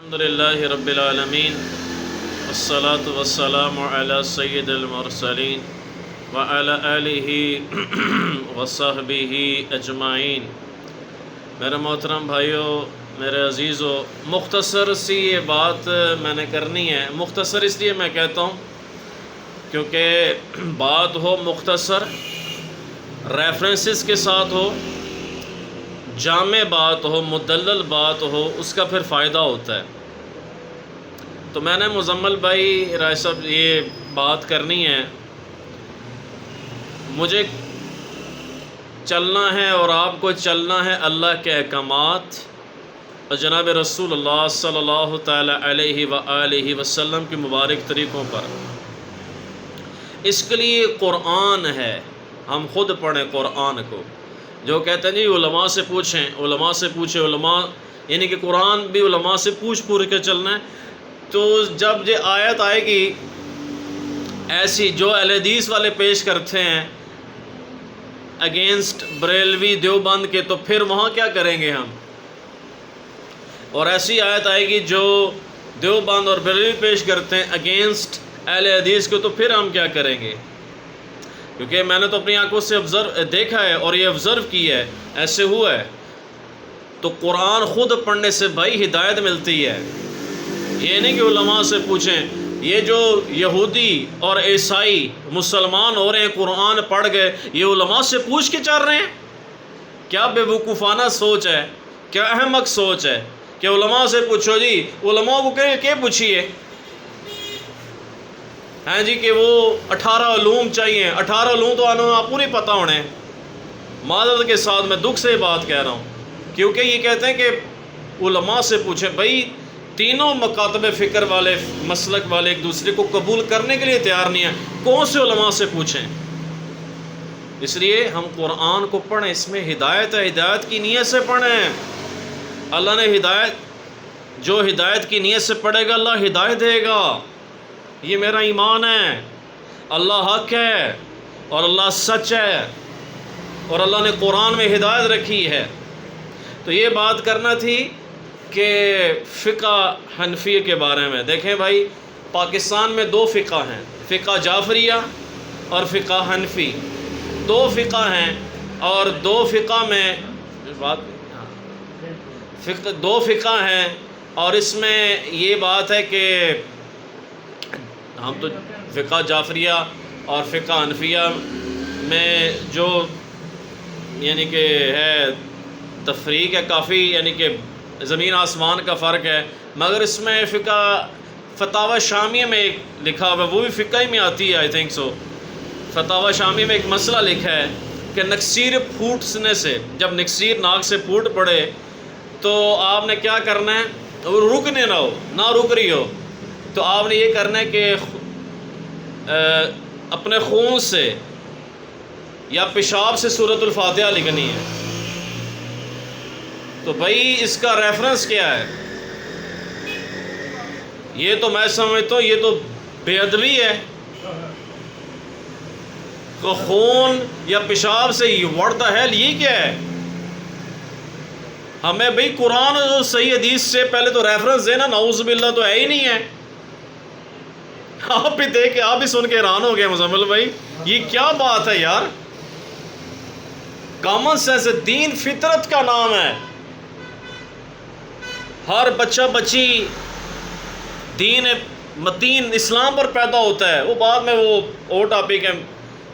الحمدللہ رب العالمین والصلاة والسلام علی سید المرسلین وعلی آلہ وصحبہ اجمعین۔ میرے محترم بھائیوں، میرے عزیزو، مختصر سی یہ بات میں نے کرنی ہے۔ مختصر اس لیے میں کہتا ہوں کیونکہ بات ہو مختصر، ریفرنسز کے ساتھ ہو، جامع بات ہو، مدلل بات ہو، اس کا پھر فائدہ ہوتا ہے۔ تو میں نے مزمل بھائی رائے صاحب یہ بات کرنی ہے، مجھے چلنا ہے اور آپ کو چلنا ہے اللہ کے احکامات اور جناب رسول اللہ صلی اللہ تعالی علیہ وآلہ وسلم کے مبارک طریقوں پر۔ اس کے لیے قرآن ہے، ہم خود پڑھیں قرآن کو۔ جو کہتے ہیں جی علماء سے پوچھیں، علماء سے پوچھیں، علماء یعنی کہ قرآن بھی علماء سے پوچھ کے چلنا ہے۔ تو جب یہ آیت آئے گی ایسی جو اہل حدیث والے پیش کرتے ہیں اگینسٹ بریلوی دیوبند کے، تو پھر وہاں کیا کریں گے ہم؟ اور ایسی آیت آئے گی جو دیوبند اور بریلوی پیش کرتے ہیں اگینسٹ اہل حدیث کو، تو پھر ہم کیا کریں گے؟ کیونکہ میں نے تو اپنی آنکھوں سے دیکھا ہے اور یہ آبزرو کیا ہے، ایسے ہوا ہے۔ تو قرآن خود پڑھنے سے بھائی ہدایت ملتی ہے، یہ نہیں کہ علماء سے پوچھیں۔ یہ جو یہودی اور عیسائی مسلمان ہو رہے ہیں قرآن پڑھ گئے، یہ علماء سے پوچھ کے چل رہے ہیں؟ کیا بے وقوفانہ سوچ ہے، کیا احمق سوچ ہے کہ علماء سے پوچھو۔ جی علماء کو کہ پوچھیے ہیں جی کہ وہ 18 علوم چاہیے، 18 علوم تو آپ پوری پتہ ہونے۔ معذرت کے ساتھ میں دکھ سے یہ بات کہہ رہا ہوں، کیونکہ یہ کہتے ہیں کہ علماء سے پوچھیں۔ بھائی تینوں مکاتب فکر والے، مسلک والے ایک دوسرے کو قبول کرنے کے لیے تیار نہیں ہیں، کون سے علماء سے پوچھیں؟ اس لیے ہم قرآن کو پڑھیں، اس میں ہدایت ہے، ہدایت کی نیت سے پڑھیں۔ اللہ نے جو ہدایت کی نیت سے پڑھے گا اللہ ہدایت دے گا، یہ میرا ایمان ہے۔ اللہ حق ہے اور اللہ سچ ہے اور اللہ نے قرآن میں ہدایت رکھی ہے۔ تو یہ بات کرنا تھی کہ فقہ حنفیہ کے بارے میں۔ دیکھیں بھائی، پاکستان میں دو فقہ ہیں، فقہ جعفریہ اور فقہ حنفی، دو فقہ ہیں۔ اور دو فقہ میں دو فقہ ہیں، اور اس میں یہ بات ہے کہ ہم تو فقہ جعفریہ اور فقہ حنفیہ میں جو یعنی کہ ہے تفریق ہے کافی، یعنی کہ زمین آسمان کا فرق ہے۔ مگر اس میں فقہ فتاوی شامیہ میں ایک لکھا ہوا ہے، وہ بھی فقہ ہی میں آتی ہے، آئی تھنک سو۔ فتاوی شامیہ میں ایک مسئلہ لکھا ہے کہ نکسیر پھوٹنے سے، جب نکسیر ناک سے پھوٹ پڑے تو آپ نے کیا کرنا ہے؟ رکنے نہ ہو، نہ رک رہی ہو تو آپ نے یہ کرنا ہے کہ اپنے خون سے یا پیشاب سے سورۃ الفاتحہ لکھنی ہے۔ تو بھائی اس کا ریفرنس کیا ہے؟ یہ تو میں سمجھتا ہوں یہ تو بے ادبی ہے۔ تو خون یا پیشاب سے واٹ دی ہیل، یہ کیا ہے؟ ہمیں بھائی قرآن اور صحیح حدیث سے پہلے تو ریفرنس دینا، نعوذ باللہ تو ہے ہی نہیں ہے۔ آپ بھی دیکھ کے آپ بھی سن کے حیران ہو گئے مزمل بھائی، یہ کیا بات ہے یار؟ کامن سینس، دین فطرت کا نام ہے۔ ہر بچہ بچی دین متین اسلام پر پیدا ہوتا ہے، وہ بعد میں وہ اور ٹاپک ہے،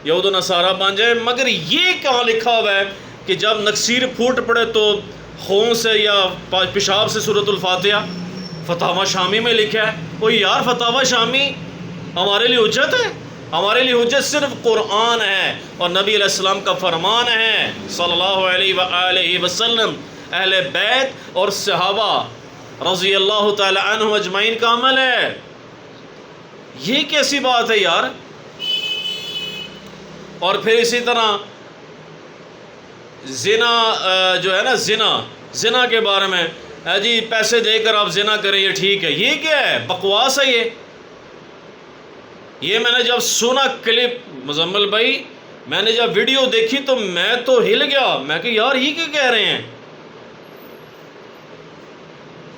یہود و نصارہ بن جائے۔ مگر یہ کہاں لکھا ہوا ہے کہ جب نکسیر پھوٹ پڑے تو خون سے یا پیشاب سے سورۃ الفاتحہ؟ فتاوی شامی میں لکھا ہے۔ کوئی یار فتاوی شامی ہمارے لیے حجت ہے؟ ہمارے لیے حجت صرف قرآن ہے اور نبی علیہ السلام کا فرمان ہے صلی اللہ علیہ وآلہ وسلم، اہل بیت اور صحابہ رضی اللہ تعالی عنہ اجمعین کا عمل ہے۔ یہ کیسی بات ہے یار؟ اور پھر اسی طرح زنا جو ہے نا، زنا کے بارے میں جی پیسے دے کر آپ زنا کریں یہ ٹھیک ہے، یہ کیا ہے؟ بکواس ہے یہ میں نے جب سنا کلپ مزمل بھائی، میں نے جب ویڈیو دیکھی تو میں تو ہل گیا، میں کہ یار یہ کیا کہہ رہے ہیں؟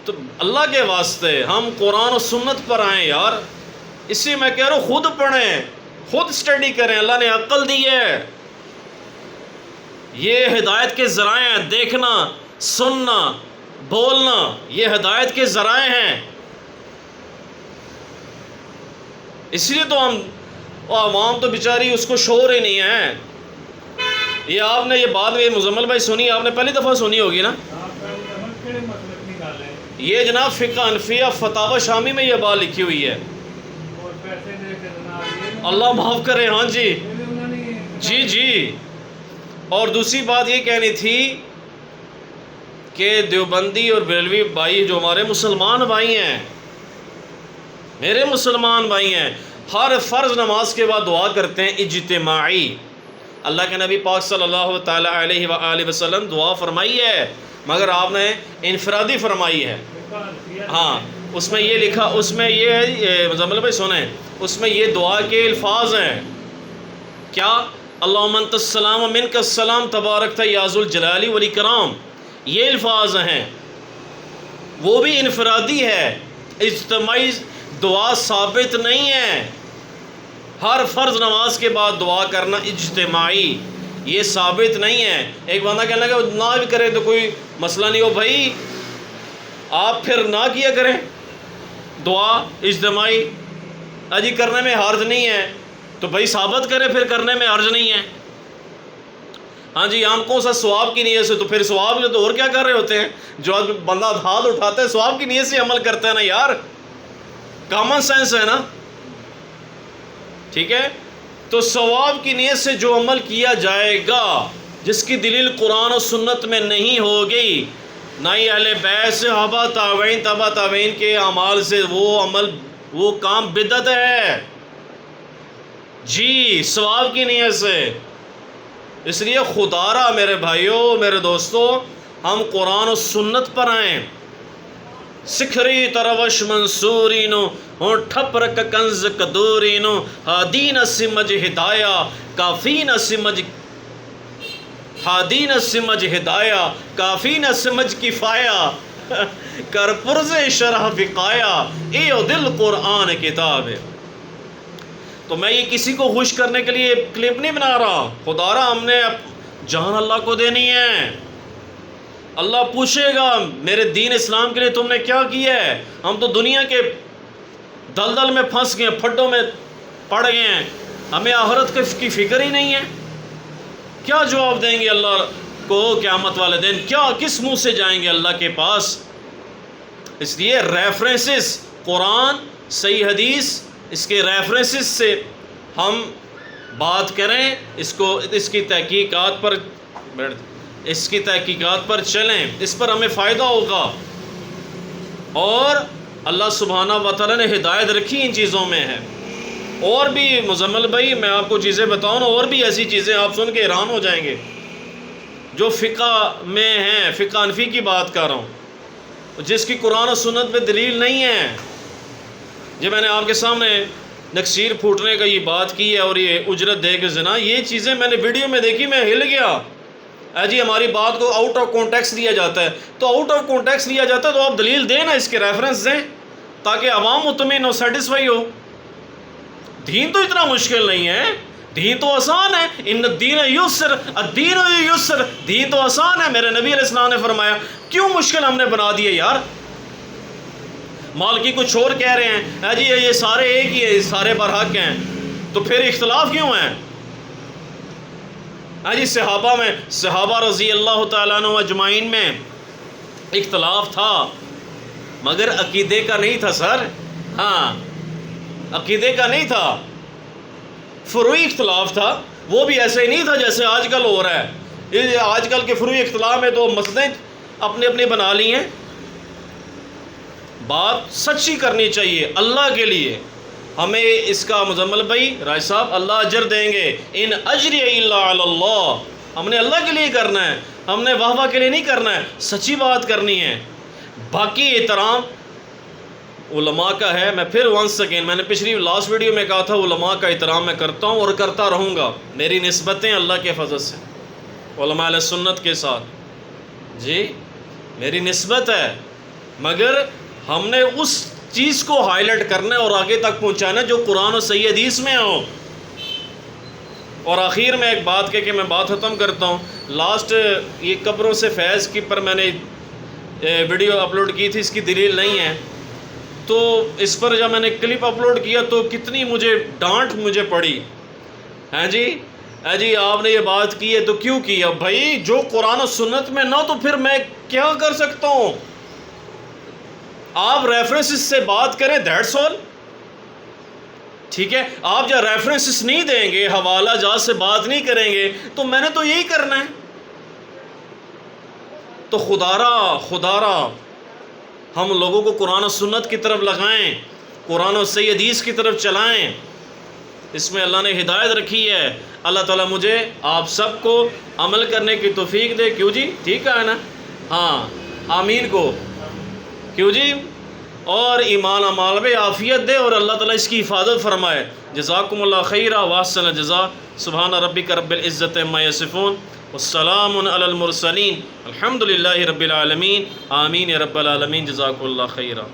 تو اللہ کے واسطے ہم قرآن و سنت پر آئیں یار. اسی میں کہہ رہا ہوں خود پڑھیں, خود اسٹڈی کریں. اللہ نے عقل دی ہے, یہ ہدایت کے ذرائع ہیں. دیکھنا, سننا, بولنا, یہ ہدایت کے ذرائع ہیں. اس لیے تو ہم عوام تو بیچاری اس کو شعور ہی نہیں ہے. یہ آپ نے یہ بات میں مزمل بھائی سنی, آپ نے پہلی دفعہ سنی ہوگی نا. یہ جناب فقہ حنفیہ فتاوی شامی میں یہ بات لکھی ہوئی ہے. اللہ معاف کرے. ہاں جی جی جی. اور دوسری بات یہ کہنی تھی کہ دیوبندی اور بریلوی بھائی جو ہمارے مسلمان بھائی ہیں, میرے مسلمان بھائی ہیں, ہر فرض نماز کے بعد دعا کرتے ہیں اجتماعی. اللہ کے نبی پاک صلی اللہ تعالیٰ علیہ وآلہ وسلم دعا فرمائی ہے, مگر آپ نے انفرادی فرمائی ہے. ہاں اس میں یہ لکھا, اس میں یہ ہے مزمل بھائی سنیں, اس میں یہ دعا کے الفاظ ہیں کیا, اللہم انت السلام و منک السلام تبارکت یا ذو الجلال والاکرام. یہ الفاظ ہیں, وہ بھی انفرادی ہے. اجتماعی دعا ثابت نہیں ہے. ہر فرض نماز کے بعد دعا کرنا اجتماعی یہ ثابت نہیں ہے. ایک بندہ کہنے لگا نہ بھی کرے تو کوئی مسئلہ نہیں ہو. بھائی آپ پھر نہ کیا کریں دعا اجتماعی, اجی کرنے میں حرج نہیں ہے تو بھائی ثابت کرے, پھر کرنے میں حرج نہیں ہے. ہاں جی, ہم کون سا ثواب کی نیت سے, تو پھر ثواب جو تو اور کیا کر رہے ہوتے ہیں. جو بندہ ہاتھ اٹھاتا ہے ثواب کی نیت سے عمل کرتا ہے نا یار, کامن سینس ہے نا. ٹھیک ہے, تو ثواب کی نیت سے جو عمل کیا جائے گا جس کی دلیل قرآن و سنت میں نہیں ہوگی, نہ ہی اہل بیت صحابہ تابعین تبع تابعین کے اعمال سے, وہ عمل وہ کام بدعت ہے جی, ثواب کی نیت سے. اس لیے خدا را میرے بھائیوں میرے دوستوں, ہم قرآن و سنت پر آئیں. سکھری تروش منصورینو ہوں ٹھپ رک کنز کدورینو, ہادین سمجھ ہدایہ کافی نہ سمجھ, ہادین سمجھ ہدایہ کافی نہ سمجھ کفایہ, کر پرز شرح وقایا اے او دل قرآن کتاب ہے. تو میں یہ کسی کو خوش کرنے کے لیے کلپ نہیں بنا رہا. خدا را ہم نے جان اللہ کو دینی ہے. اللہ پوچھے گا میرے دین اسلام کے لیے تم نے کیا کیا ہے. ہم تو دنیا کے دلدل میں پھنس گئے ہیں, پھڈوں میں پڑ گئے ہیں, ہمیں آخرت کی فکر ہی نہیں ہے. کیا جواب دیں گے اللہ کو قیامت والے دن, کیا کس منہ سے جائیں گے اللہ کے پاس. اس لیے ریفرنسز قرآن صحیح حدیث, اس کے ریفرنسز سے ہم بات کریں, اس کی تحقیقات پر چلیں, اس پر ہمیں فائدہ ہوگا. اور اللہ سبحانہ و تعالیٰ نے ہدایت رکھی ان چیزوں میں ہے. اور بھی مزمل بھائی میں آپ کو چیزیں بتاؤں نا, اور بھی ایسی چیزیں آپ سن کے حیران ہو جائیں گے جو فقہ میں ہیں. فقہ حنفی کی بات کر رہا ہوں, جس کی قرآن و سنت میں دلیل نہیں ہے. جب میں نے آپ کے سامنے نکسیر پھوٹنے کا یہ بات کی ہے اور یہ اجرت دے کے زنا, یہ چیزیں میں نے ویڈیو میں دیکھی, میں ہل گیا. جی ہماری بات کو آؤٹ آف کانٹیکس لیا جاتا ہے, تو آؤٹ آف کانٹیکس لیا جاتا ہے تو آپ دلیل دیں نا, اس کے ریفرنس دیں تاکہ عوام مطمئن ہو, سیٹسفائی ہو. دین تو اتنا مشکل نہیں ہے, دین تو آسان ہے. ان الدین یسر, الدین یسر, دین تو آسان ہے. میرے نبی علیہ السلام نے فرمایا, کیوں مشکل ہم نے بنا دیے یار. مالکی کچھ اور کہہ رہے ہیں جی یہ سارے ایک ہی ہے, سارے برحق ہیں, تو پھر اختلاف کیوں ہیں. جی صحابہ رضی اللہ تعالیٰ عنہ اجمعین میں اختلاف تھا, مگر عقیدے کا نہیں تھا سر. ہاں عقیدے کا نہیں تھا, فروعی اختلاف تھا. وہ بھی ایسے ہی نہیں تھا جیسے آج کل ہو رہا ہے. آج کل کے فروعی اختلاف میں تو مسئلے اپنے اپنے بنا لی ہیں. بات سچی کرنی چاہیے اللہ کے لیے. ہمیں اس کا مزمل بھائی راج صاحب اللہ اجر دیں گے. ان اجری الا علی اللہ, ہم نے اللہ کے لیے کرنا ہے, ہم نے واہ واہ کے لیے نہیں کرنا ہے, سچی بات کرنی ہے. باقی احترام علماء کا ہے. میں پھر ونس اگین, میں نے پچھلی لاسٹ ویڈیو میں کہا تھا علماء کا احترام میں کرتا ہوں اور کرتا رہوں گا. میری نسبتیں اللہ کے فضل سے علماء اہل سنت کے ساتھ, جی میری نسبت ہے. مگر ہم نے اس چیز کو ہائی لائٹ کرنا ہے اور آگے تک پہنچانا جو قرآن و صحیح حدیث میں ہو. اور آخر میں ایک بات کہ میں بات ختم کرتا ہوں. لاسٹ یہ قبروں سے فیض کی پر میں نے ویڈیو اپلوڈ کی تھی، اس کی دلیل نہیں ہے. تو اس پر جب میں نے کلپ اپلوڈ کیا تو کتنی مجھے ڈانٹ مجھے پڑی. ہاں جی آپ نے یہ بات کی ہے تو کیوں کیا؟ بھائی جو قرآن و سنت میں نہ تو پھر میں کیا کر سکتا ہوں؟ آپ ریفرنسز سے بات کریں، دیٹس آل. ٹھیک ہے، آپ جب ریفرنسز نہیں دیں گے، حوالہ جات سے بات نہیں کریں گے تو میں نے تو یہی کرنا ہے. تو خدا را ہم لوگوں کو قرآن و سنت کی طرف لگائیں، قرآن و صحیح حدیث کی طرف چلائیں. اس میں اللہ نے ہدایت رکھی ہے. اللہ تعالیٰ مجھے آپ سب کو عمل کرنے کی توفیق دے. کیوں جی؟ ٹھیک ہے نا؟ ہاں آمین کو. کیوں جی؟ اور ایمان امال میں عافیت دے اور اللہ تعالیٰ اس کی حفاظت فرمائے. جزاکم اللہ خیرہ واحسن الجزاء. سبحان ربک رب العزت عما یصفون والسلام علی المرسلین الحمد للہ رب العالمین. آمین یا رب العالمین. جزاکم اللہ خیرہ.